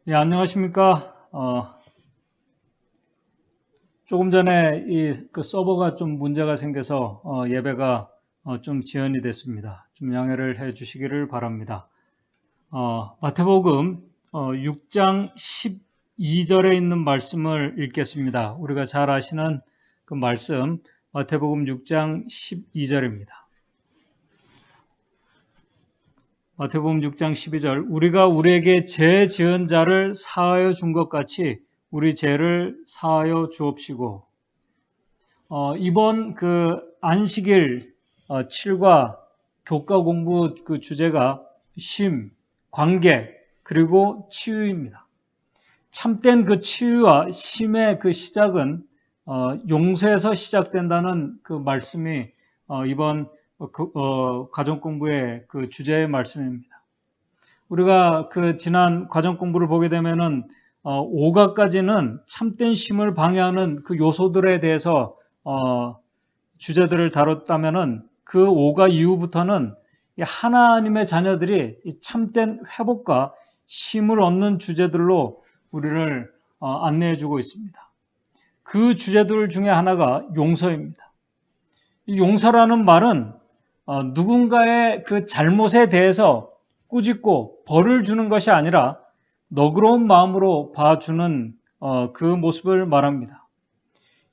예, 안녕하십니까. 조금 전에 그 서버가 좀 문제가 생겨서 예배가 좀 지연이 됐습니다. 좀 양해를 해 주시기를 바랍니다. 마태복음 6장 12절에 있는 말씀을 읽겠습니다. 우리가 잘 아시는 그 말씀, 마태복음 6장 12절입니다. 마태복음 6장 12절, 우리가 우리에게 죄 지은 자를 사하여 준 것 같이 우리 죄를 사하여 주옵시고. 이번 그 안식일 7과 교과 공부 그 주제가 쉼, 관계, 그리고 치유입니다. 참된 그 치유와 쉼의 그 시작은 용서에서 시작된다는 그 말씀이 이번 가정 공부의 그 주제의 말씀입니다. 우리가 그 지난 과정 공부를 보게 되면은 5가까지는 참된 쉼을 방해하는 그 요소들에 대해서 주제들을 다뤘다면은 그 5가 이후부터는 하나님의 자녀들이 참된 회복과 쉼을 얻는 주제들로 우리를 안내해주고 있습니다. 그 주제들 중에 하나가 용서입니다. 이 용서라는 말은 누군가의 그 잘못에 대해서 꾸짖고 벌을 주는 것이 아니라 너그러운 마음으로 봐주는 그 모습을 말합니다.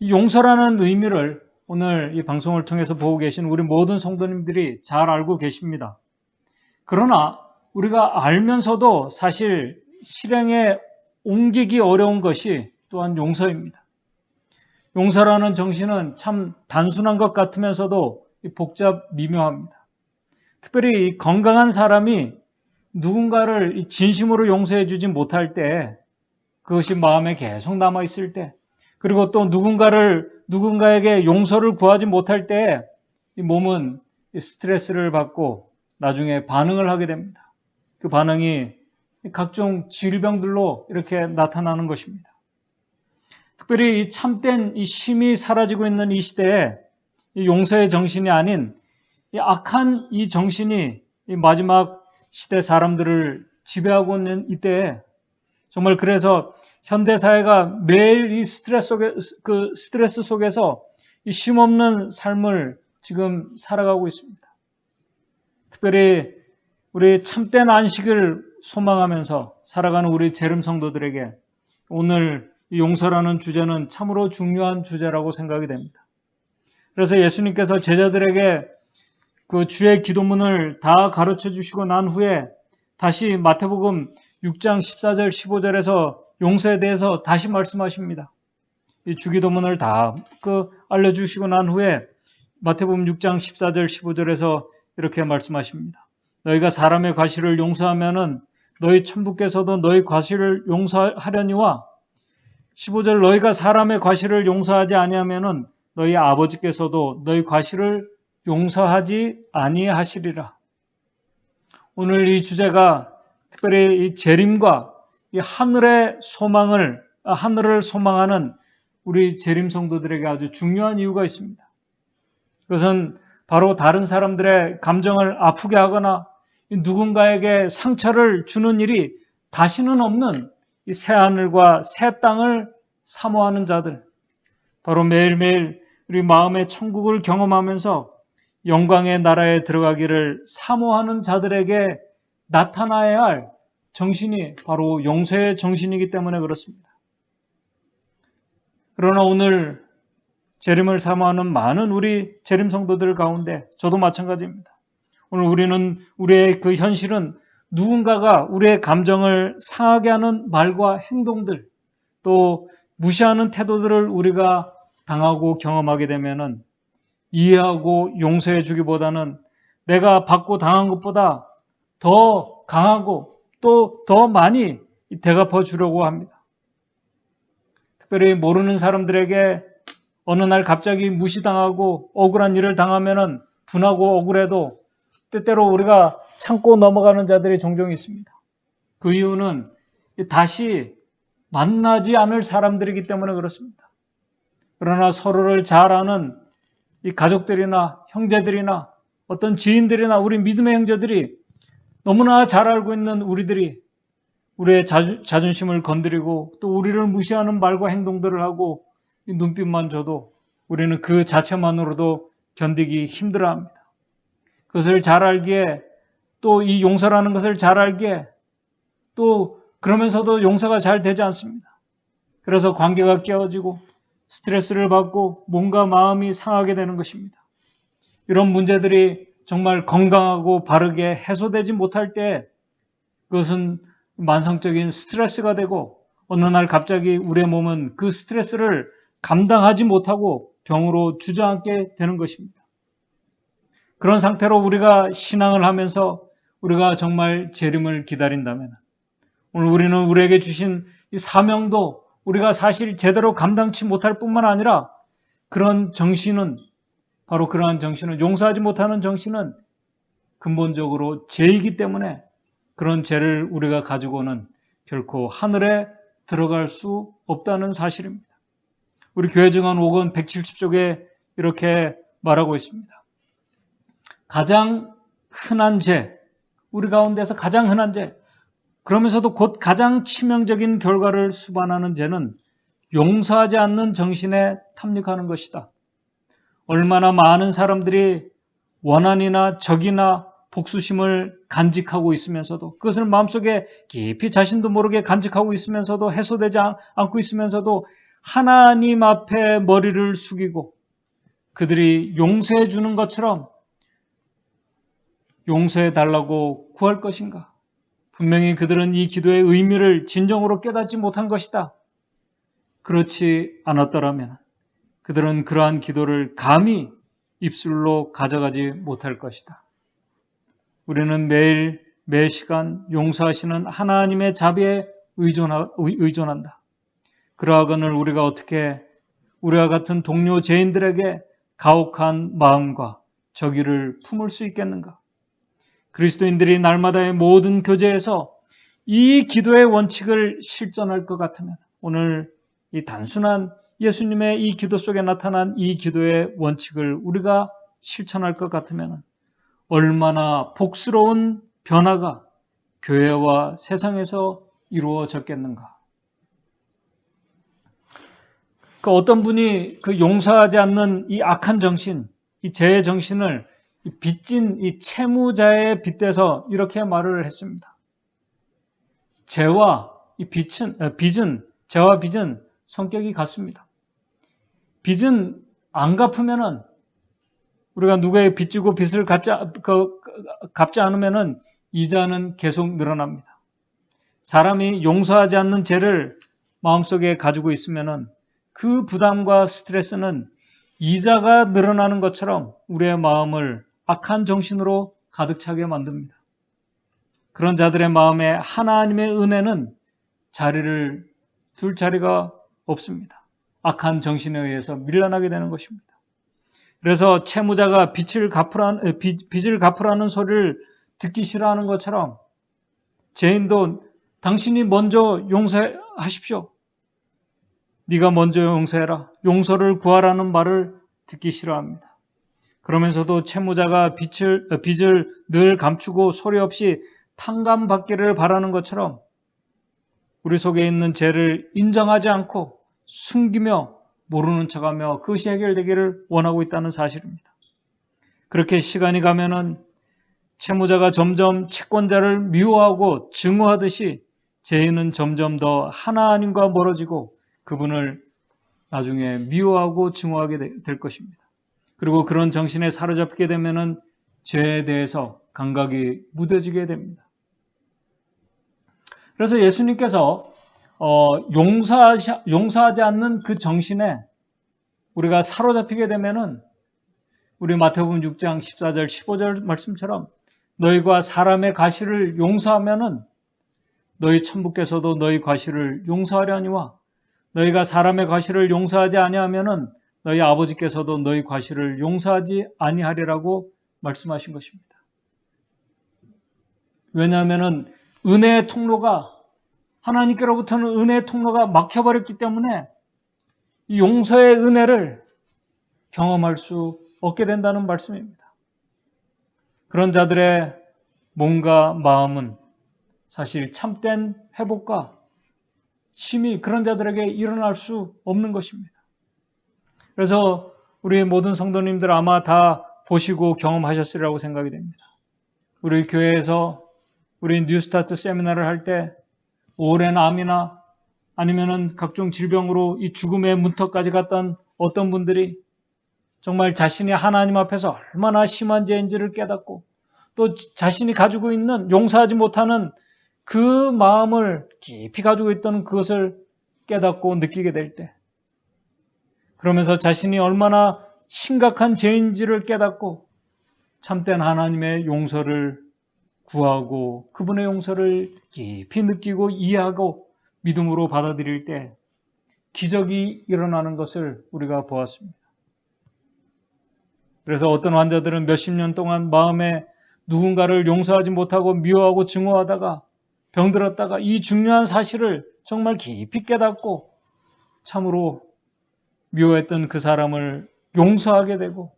이 용서라는 의미를 오늘 이 방송을 통해서 보고 계신 우리 모든 성도님들이 잘 알고 계십니다. 그러나 우리가 알면서도 사실 실행에 옮기기 어려운 것이 또한 용서입니다. 용서라는 정신은 참 단순한 것 같으면서도 복잡 미묘합니다. 특별히 건강한 사람이 누군가를 진심으로 용서해 주지 못할 때, 그것이 마음에 계속 남아 있을 때, 그리고 또 누군가에게 용서를 구하지 못할 때 이 몸은 스트레스를 받고 나중에 반응을 하게 됩니다. 그 반응이 각종 질병들로 이렇게 나타나는 것입니다. 특별히 이 참된 이 쉼이 사라지고 있는 이 시대에 이 용서의 정신이 아닌 이 악한 이 정신이 이 마지막 시대 사람들을 지배하고 있는 이때에 정말 그래서 현대 사회가 매일 이 스트레스 속에서 이 쉼 없는 삶을 지금 살아가고 있습니다. 특별히 우리 참된 안식을 소망하면서 살아가는 우리 재림 성도들에게 오늘 이 용서라는 주제는 참으로 중요한 주제라고 생각이 됩니다. 그래서 예수님께서 제자들에게 그 주의 기도문을 다 가르쳐 주시고 난 후에 다시 마태복음 6장 14절 15절에서 용서에 대해서 다시 말씀하십니다. 이 주기도문을 다 알려주시고 난 후에 마태복음 6장 14절 15절에서 이렇게 말씀하십니다. 너희가 사람의 과실을 용서하면은 너희 천부께서도 너희 과실을 용서하려니와 15절 너희가 사람의 과실을 용서하지 아니하면은 너희 아버지께서도 너희 과실을 용서하지 아니하시리라. 오늘 이 주제가 특별히 이 재림과 이 하늘을 소망하는 우리 재림 성도들에게 아주 중요한 이유가 있습니다. 그것은 바로 다른 사람들의 감정을 아프게 하거나 누군가에게 상처를 주는 일이 다시는 없는 이 새하늘과 새 땅을 사모하는 자들, 바로 매일매일 우리 마음의 천국을 경험하면서 영광의 나라에 들어가기를 사모하는 자들에게 나타나야 할 정신이 바로 용서의 정신이기 때문에 그렇습니다. 그러나 오늘 재림을 사모하는 많은 우리 재림 성도들 가운데 저도 마찬가지입니다. 오늘 우리의 그 현실은 누군가가 우리의 감정을 상하게 하는 말과 행동들, 또 무시하는 태도들을 우리가 당하고 경험하게 되면은 이해하고 용서해 주기보다는 내가 받고 당한 것보다 더 강하고 또 더 많이 대갚아 주려고 합니다. 특별히 모르는 사람들에게 어느 날 갑자기 무시당하고 억울한 일을 당하면은 분하고 억울해도 때때로 우리가 참고 넘어가는 자들이 종종 있습니다. 그 이유는 다시 만나지 않을 사람들이기 때문에 그렇습니다. 그러나 서로를 잘 아는 이 가족들이나 형제들이나 어떤 지인들이나 우리 믿음의 형제들이 너무나 잘 알고 있는 우리들이 우리의 자존심을 건드리고 또 우리를 무시하는 말과 행동들을 하고 눈빛만 줘도 우리는 그 자체만으로도 견디기 힘들어합니다. 그것을 잘 알기에 또 이 용서라는 것을 잘 알기에 또 그러면서도 용서가 잘 되지 않습니다. 그래서 관계가 깨어지고 스트레스를 받고 몸과 마음이 상하게 되는 것입니다. 이런 문제들이 정말 건강하고 바르게 해소되지 못할 때 그것은 만성적인 스트레스가 되고 어느 날 갑자기 우리의 몸은 그 스트레스를 감당하지 못하고 병으로 주저앉게 되는 것입니다. 그런 상태로 우리가 신앙을 하면서 우리가 정말 재림을 기다린다면 오늘 우리는 우리에게 주신 이 사명도 우리가 사실 제대로 감당치 못할 뿐만 아니라 그런 정신은 바로 그러한 정신은 용서하지 못하는 정신은 근본적으로 죄이기 때문에 그런 죄를 우리가 가지고는 결코 하늘에 들어갈 수 없다는 사실입니다. 우리 교회 증언 5권 170쪽에 이렇게 말하고 있습니다. 가장 흔한 죄, 우리 가운데서 가장 흔한 죄, 그러면서도 곧 가장 치명적인 결과를 수반하는 죄는 용서하지 않는 정신에 탐닉하는 것이다. 얼마나 많은 사람들이 원한이나 적이나 복수심을 간직하고 있으면서도 그것을 마음속에 깊이 자신도 모르게 간직하고 있으면서도 해소되지 않고 있으면서도 하나님 앞에 머리를 숙이고 그들이 용서해 주는 것처럼 용서해 달라고 구할 것인가? 분명히 그들은 이 기도의 의미를 진정으로 깨닫지 못한 것이다. 그렇지 않았더라면 그들은 그러한 기도를 감히 입술로 가져가지 못할 것이다. 우리는 매일 매 시간 용서하시는 하나님의 자비에 의존한다. 그러하거늘 우리가 어떻게 우리와 같은 동료 죄인들에게 가혹한 마음과 저기를 품을 수 있겠는가? 그리스도인들이 날마다의 모든 교제에서 이 기도의 원칙을 실천할 것 같으면 오늘 이 단순한 예수님의 이 기도 속에 나타난 이 기도의 원칙을 우리가 실천할 것 같으면 얼마나 복스러운 변화가 교회와 세상에서 이루어졌겠는가. 그 어떤 분이 그 용서하지 않는 이 악한 정신, 이 죄의 정신을 빚진 이 채무자에 빗대서 이렇게 말을 했습니다. 죄와 이 죄와 빚은 성격이 같습니다. 빚은 안 갚으면은 우리가 누구에게 빚지고 빚을 갚지 않으면은 이자는 계속 늘어납니다. 사람이 용서하지 않는 죄를 마음속에 가지고 있으면은 그 부담과 스트레스는 이자가 늘어나는 것처럼 우리의 마음을 악한 정신으로 가득 차게 만듭니다. 그런 자들의 마음에 하나님의 은혜는 자리를 둘 자리가 없습니다. 악한 정신에 의해서 밀려나게 되는 것입니다. 그래서 채무자가 빚을 갚으라는 소리를 듣기 싫어하는 것처럼 죄인도 당신이 먼저 용서하십시오. 네가 먼저 용서해라. 용서를 구하라는 말을 듣기 싫어합니다. 그러면서도 채무자가 빚을 늘 감추고 소리 없이 탕감받기를 바라는 것처럼 우리 속에 있는 죄를 인정하지 않고 숨기며 모르는 척하며 그것이 해결되기를 원하고 있다는 사실입니다. 그렇게 시간이 가면은 채무자가 점점 채권자를 미워하고 증오하듯이 죄인은 점점 더 하나님과 멀어지고 그분을 나중에 미워하고 증오하게 될 것입니다. 그리고 그런 정신에 사로잡게 되면은 죄에 대해서 감각이 무뎌지게 됩니다. 그래서 예수님께서 용서하지 않는 그 정신에 우리가 사로잡히게 되면은 우리 마태복음 6장 14절 15절 말씀처럼 너희가 사람의 과실을 용서하면은 너희 천부께서도 너희 과실을 용서하려니와 너희가 사람의 과실을 용서하지 아니하면은 너희 아버지께서도 너희 과실을 용서하지 아니하리라고 말씀하신 것입니다. 왜냐하면은 은혜의 통로가 하나님께로부터는 은혜의 통로가 막혀버렸기 때문에 이 용서의 은혜를 경험할 수 없게 된다는 말씀입니다. 그런 자들의 몸과 마음은 사실 참된 회복과 쉼이 그런 자들에게 일어날 수 없는 것입니다. 그래서 우리 모든 성도님들 아마 다 보시고 경험하셨으리라고 생각이 됩니다. 우리 교회에서 우리 뉴스타트 세미나를 할 때 오랜 암이나 아니면은 각종 질병으로 이 죽음의 문턱까지 갔던 어떤 분들이 정말 자신이 하나님 앞에서 얼마나 심한 죄인지를 깨닫고 또 자신이 가지고 있는 용서하지 못하는 그 마음을 깊이 가지고 있던 그것을 깨닫고 느끼게 될 때, 그러면서 자신이 얼마나 심각한 죄인지를 깨닫고 참된 하나님의 용서를 구하고 그분의 용서를 깊이 느끼고 이해하고 믿음으로 받아들일 때 기적이 일어나는 것을 우리가 보았습니다. 그래서 어떤 환자들은 몇십 년 동안 마음에 누군가를 용서하지 못하고 미워하고 증오하다가 병들었다가 이 중요한 사실을 정말 깊이 깨닫고 참으로 미워했던 그 사람을 용서하게 되고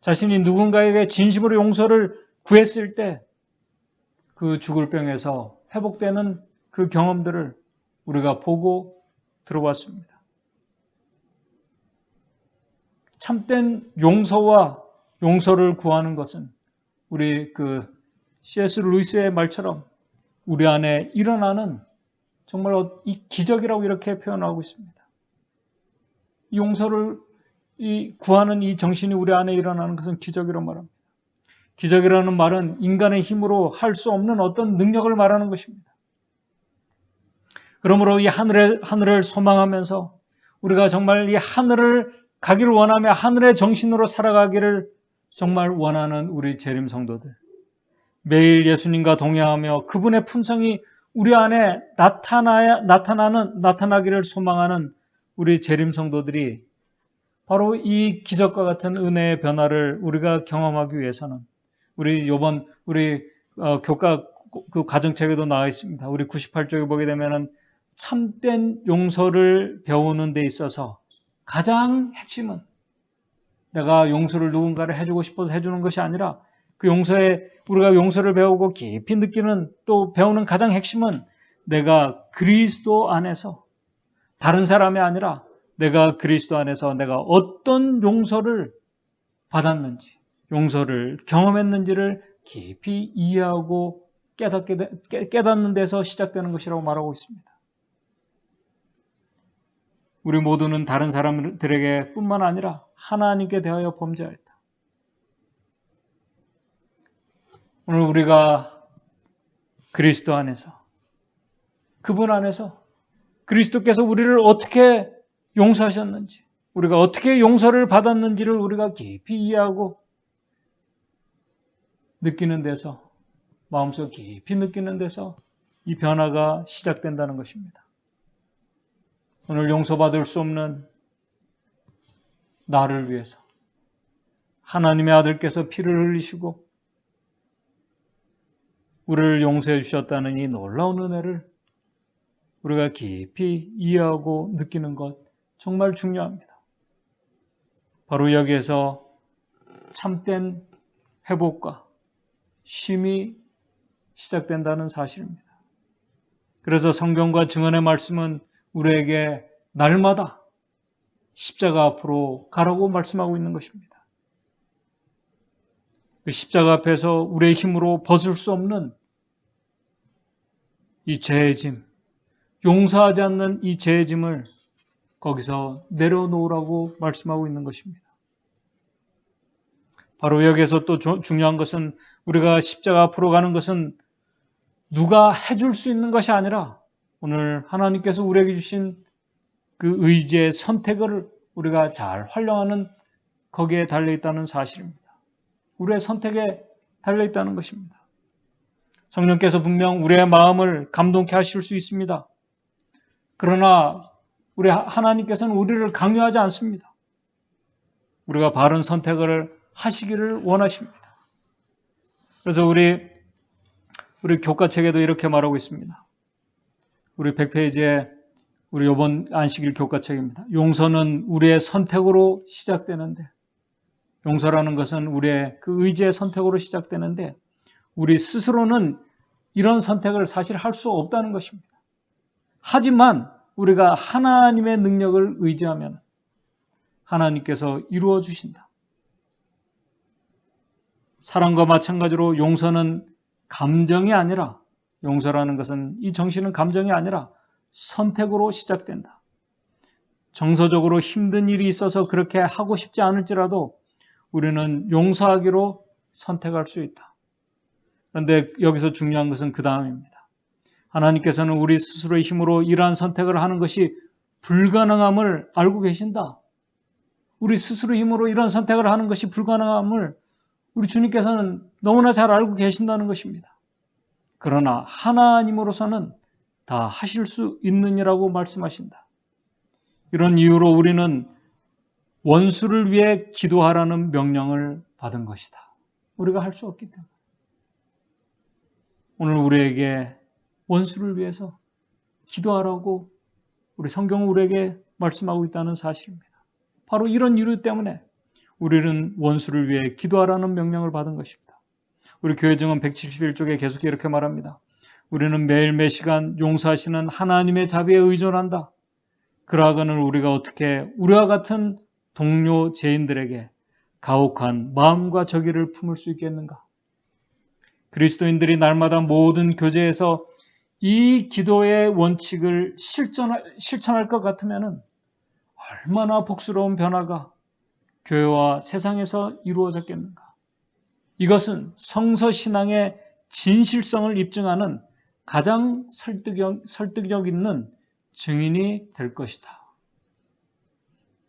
자신이 누군가에게 진심으로 용서를 구했을 때 그 죽을 병에서 회복되는 그 경험들을 우리가 보고 들어봤습니다. 참된 용서와 용서를 구하는 것은 우리 C.S. 루이스의 말처럼 우리 안에 일어나는 정말 이 기적이라고 이렇게 표현하고 있습니다. 용서를 구하는 이 정신이 우리 안에 일어나는 것은 기적이라고 말합니다. 기적이라는 말은 인간의 힘으로 할 수 없는 어떤 능력을 말하는 것입니다. 그러므로 이 하늘을 소망하면서 우리가 정말 이 하늘을 가기를 원하며 하늘의 정신으로 살아가기를 정말 원하는 우리 재림 성도들, 매일 예수님과 동행하며 그분의 품성이 우리 안에 나타나기를 소망하는 우리 재림 성도들이 바로 이 기적과 같은 은혜의 변화를 우리가 경험하기 위해서는 우리 교과 그 가정책에도 나와 있습니다. 우리 98쪽에 보게 되면은 참된 용서를 배우는 데 있어서 가장 핵심은 내가 용서를 누군가를 해주고 싶어서 해주는 것이 아니라 그 우리가 용서를 배우고 깊이 느끼는 또 배우는 가장 핵심은 내가 그리스도 안에서 다른 사람이 아니라 내가 그리스도 안에서 내가 어떤 용서를 받았는지 용서를 경험했는지를 깊이 이해하고 깨닫는 데서 시작되는 것이라고 말하고 있습니다. 우리 모두는 다른 사람들에게 뿐만 아니라 하나님께 대하여 범죄하였다. 오늘 우리가 그리스도 안에서 그분 안에서 그리스도께서 우리를 어떻게 용서하셨는지 우리가 어떻게 용서를 받았는지를 우리가 깊이 이해하고 느끼는 데서 마음속 깊이 느끼는 데서 이 변화가 시작된다는 것입니다. 오늘 용서받을 수 없는 나를 위해서 하나님의 아들께서 피를 흘리시고 우리를 용서해 주셨다는 이 놀라운 은혜를 우리가 깊이 이해하고 느끼는 것 정말 중요합니다. 바로 여기에서 참된 회복과 쉼이 시작된다는 사실입니다. 그래서 성경과 증언의 말씀은 우리에게 날마다 십자가 앞으로 가라고 말씀하고 있는 것입니다. 그 십자가 앞에서 우리의 힘으로 벗을 수 없는 이 죄의 짐, 용서하지 않는 이 죄의 짐을 거기서 내려놓으라고 말씀하고 있는 것입니다. 바로 여기에서 또 중요한 것은 우리가 십자가 앞으로 가는 것은 누가 해줄 수 있는 것이 아니라 오늘 하나님께서 우리에게 주신 그 의지의 선택을 우리가 잘 활용하는 거기에 달려있다는 사실입니다. 우리의 선택에 달려있다는 것입니다. 성령께서 분명 우리의 마음을 감동케 하실 수 있습니다. 그러나 우리 하나님께서는 우리를 강요하지 않습니다. 우리가 바른 선택을 하시기를 원하십니다. 그래서 우리 교과책에도 이렇게 말하고 있습니다. 우리 100페이지에 우리 이번 안식일 교과책입니다. 용서는 우리의 선택으로 시작되는데 용서라는 것은 우리의 그 의지의 선택으로 시작되는데 우리 스스로는 이런 선택을 사실 할 수 없다는 것입니다. 하지만 우리가 하나님의 능력을 의지하면 하나님께서 이루어 주신다. 사랑과 마찬가지로 용서는 감정이 아니라, 용서라는 것은, 이 정신은 감정이 아니라 선택으로 시작된다. 정서적으로 힘든 일이 있어서 그렇게 하고 싶지 않을지라도 우리는 용서하기로 선택할 수 있다. 그런데 여기서 중요한 것은 그 다음입니다. 하나님께서는 우리 스스로의 힘으로 이러한 선택을 하는 것이 불가능함을 알고 계신다. 우리 스스로의 힘으로 이런 선택을 하는 것이 불가능함을 우리 주님께서는 너무나 잘 알고 계신다는 것입니다. 그러나 하나님으로서는 다 하실 수 있느니라고 말씀하신다. 이런 이유로 우리는 원수를 위해 기도하라는 명령을 받은 것이다. 우리가 할 수 없기 때문에. 오늘 우리에게 원수를 위해서 기도하라고 우리 성경은 우리에게 말씀하고 있다는 사실입니다. 바로 이런 이유 때문에 우리는 원수를 위해 기도하라는 명령을 받은 것입니다. 우리 교회 증언 171쪽에 계속 이렇게 말합니다. 우리는 매일 매시간 용서하시는 하나님의 자비에 의존한다. 그러하거늘 우리가 어떻게 우리와 같은 동료 죄인들에게 가혹한 마음과 저기를 품을 수 있겠는가? 그리스도인들이 날마다 모든 교제에서 이 기도의 원칙을 실천할 것 같으면 얼마나 복스러운 변화가 교회와 세상에서 이루어졌겠는가? 이것은 성서신앙의 진실성을 입증하는 가장 설득력 있는 증인이 될 것이다.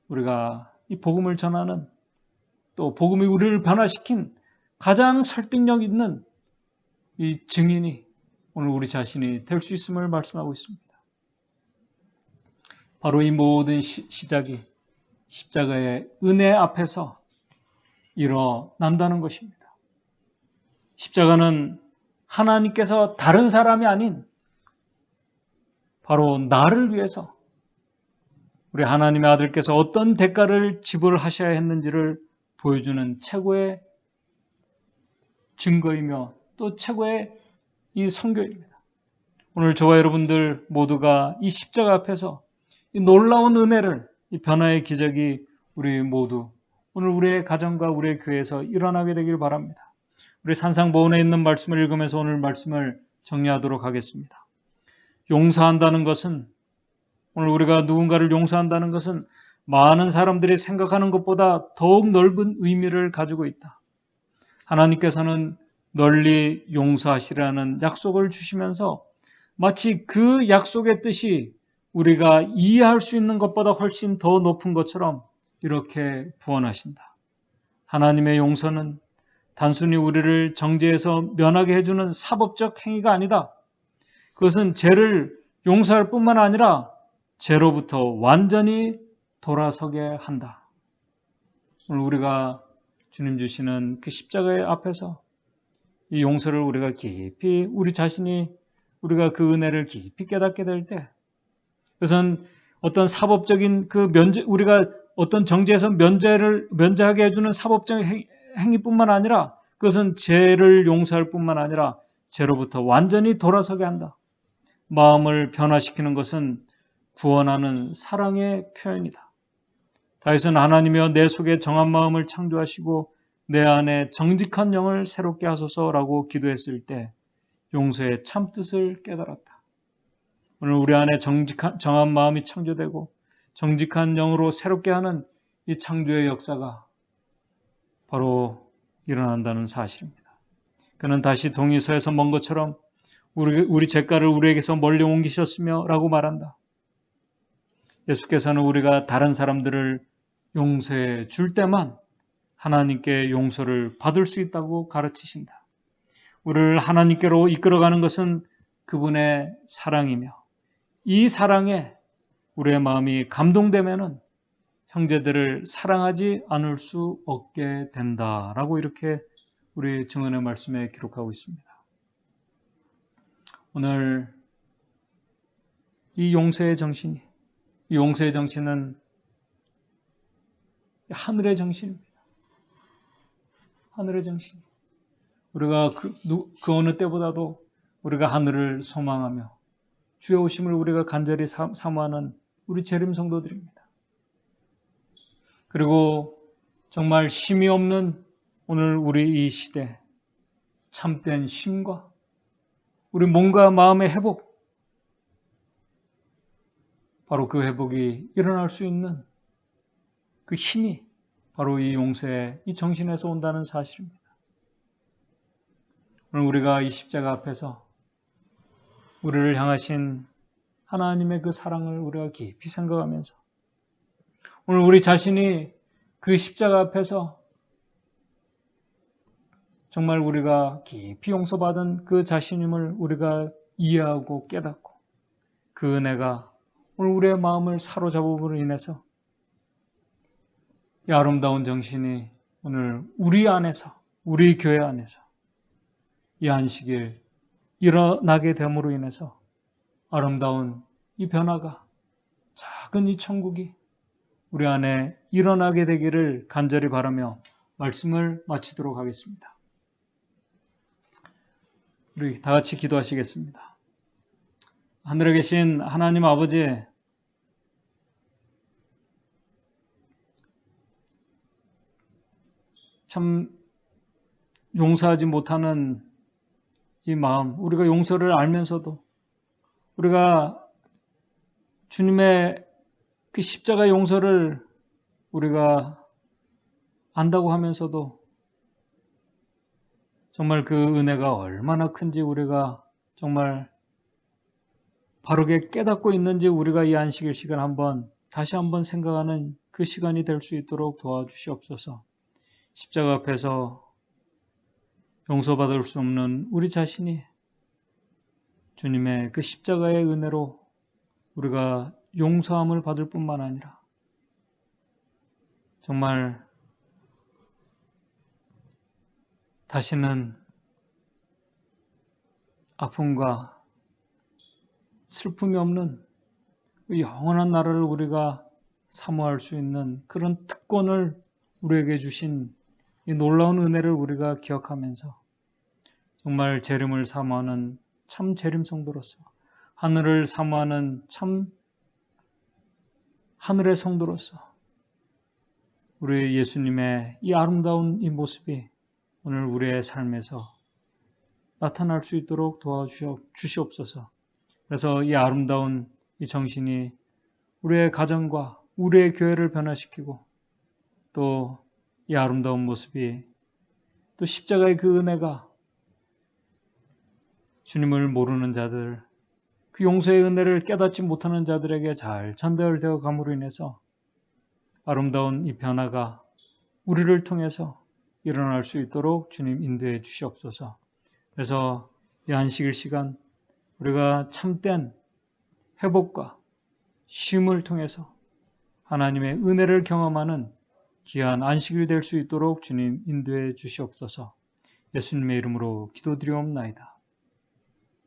우리가 이 복음을 전하는, 또 복음이 우리를 변화시킨 가장 설득력 있는 이 증인이 오늘 우리 자신이 될 수 있음을 말씀하고 있습니다. 바로 이 모든 시작이 십자가의 은혜 앞에서 일어난다는 것입니다. 십자가는 하나님께서 다른 사람이 아닌 바로 나를 위해서 우리 하나님의 아들께서 어떤 대가를 지불하셔야 했는지를 보여주는 최고의 증거이며 또 최고의 이 선교입니다. 오늘 저와 여러분들 모두가 이 십자가 앞에서 이 놀라운 은혜를, 이 변화의 기적이 우리 모두 오늘 우리의 가정과 우리의 교회에서 일어나게 되길 바랍니다. 우리 산상보훈에 있는 말씀을 읽으면서 오늘 말씀을 정리하도록 하겠습니다. 용서한다는 것은, 오늘 우리가 누군가를 용서한다는 것은 많은 사람들이 생각하는 것보다 더욱 넓은 의미를 가지고 있다. 하나님께서는 널리 용서하시라는 약속을 주시면서 마치 그 약속의 뜻이 우리가 이해할 수 있는 것보다 훨씬 더 높은 것처럼 이렇게 부언하신다. 하나님의 용서는 단순히 우리를 정죄해서 면하게 해주는 사법적 행위가 아니다. 그것은 죄를 용서할 뿐만 아니라 죄로부터 완전히 돌아서게 한다. 오늘 우리가 주님 주시는 그 십자가의 앞에서 이 용서를 우리가 깊이 우리 자신이 우리가 그 은혜를 깊이 깨닫게 될 때, 그것은 어떤 사법적인 그 우리가 어떤 정죄에서 면제하게 해주는 사법적인 행위뿐만 아니라 그것은 죄를 용서할 뿐만 아니라 죄로부터 완전히 돌아서게 한다. 마음을 변화시키는 것은 구원하는 사랑의 표현이다. 다윗은 하나님이여 내 속에 정한 마음을 창조하시고 내 안에 정직한 영을 새롭게 하소서라고 기도했을 때 용서의 참뜻을 깨달았다. 오늘 우리 안에 정한 마음이 창조되고 정직한 영으로 새롭게 하는 이 창조의 역사가 바로 일어난다는 사실입니다. 그는 다시 동이서에서 먼 것처럼 우리 죄가를 우리에게서 멀리 옮기셨으며 라고 말한다. 예수께서는 우리가 다른 사람들을 용서해 줄 때만 하나님께 용서를 받을 수 있다고 가르치신다. 우리를 하나님께로 이끌어가는 것은 그분의 사랑이며 이 사랑에 우리의 마음이 감동되면은 형제들을 사랑하지 않을 수 없게 된다라고 이렇게 우리 증언의 말씀에 기록하고 있습니다. 오늘 이 용서의 정신은 하늘의 정신입니다. 하늘의 정신. 우리가 그 어느 때보다도 우리가 하늘을 소망하며 주의 오심을 우리가 간절히 사모하는 우리 재림 성도들입니다. 그리고 정말 쉼이 없는 오늘 우리 이 시대, 참된 쉼과 우리 몸과 마음의 회복, 바로 그 회복이 일어날 수 있는 그 힘이 바로 이 용서의 이 정신에서 온다는 사실입니다. 오늘 우리가 이 십자가 앞에서 우리를 향하신 하나님의 그 사랑을 우리가 깊이 생각하면서 오늘 우리 자신이 그 십자가 앞에서 정말 우리가 깊이 용서받은 그 자신임을 우리가 이해하고 깨닫고 그 은혜가 오늘 우리의 마음을 사로잡음으로 인해서 이 아름다운 정신이 오늘 우리 안에서, 우리 교회 안에서 이 안식일 일어나게 됨으로 인해서 아름다운 이 변화가, 작은 이 천국이 우리 안에 일어나게 되기를 간절히 바라며 말씀을 마치도록 하겠습니다. 우리 다 같이 기도하시겠습니다. 하늘에 계신 하나님 아버지, 참 용서하지 못하는 이 마음, 우리가 용서를 알면서도 우리가 주님의 그 십자가 용서를 우리가 안다고 하면서도 정말 그 은혜가 얼마나 큰지 우리가 정말 바르게 깨닫고 있는지 우리가 이 안식일 시간 다시 한번 생각하는 그 시간이 될 수 있도록 도와주시옵소서. 십자가 앞에서 용서받을 수 없는 우리 자신이 주님의 그 십자가의 은혜로 우리가 용서함을 받을 뿐만 아니라 정말 다시는 아픔과 슬픔이 없는 영원한 나라를 우리가 사모할 수 있는 그런 특권을 우리에게 주신 이 놀라운 은혜를 우리가 기억하면서 정말 재림을 사모하는 참 재림 성도로서 하늘을 사모하는 참 하늘의 성도로서 우리 예수님의 이 아름다운 이 모습이 오늘 우리의 삶에서 나타날 수 있도록 도와주시옵소서. 그래서 이 아름다운 이 정신이 우리의 가정과 우리의 교회를 변화시키고 또 이 아름다운 모습이 또 십자가의 그 은혜가 주님을 모르는 자들, 그 용서의 은혜를 깨닫지 못하는 자들에게 잘 전달되어 감으로 인해서 아름다운 이 변화가 우리를 통해서 일어날 수 있도록 주님 인도해 주시옵소서. 그래서 이 안식일 시간 우리가 참된 회복과 쉼을 통해서 하나님의 은혜를 경험하는 귀한 안식일 될 수 있도록 주님 인도해 주시옵소서. 예수님의 이름으로 기도드리옵나이다.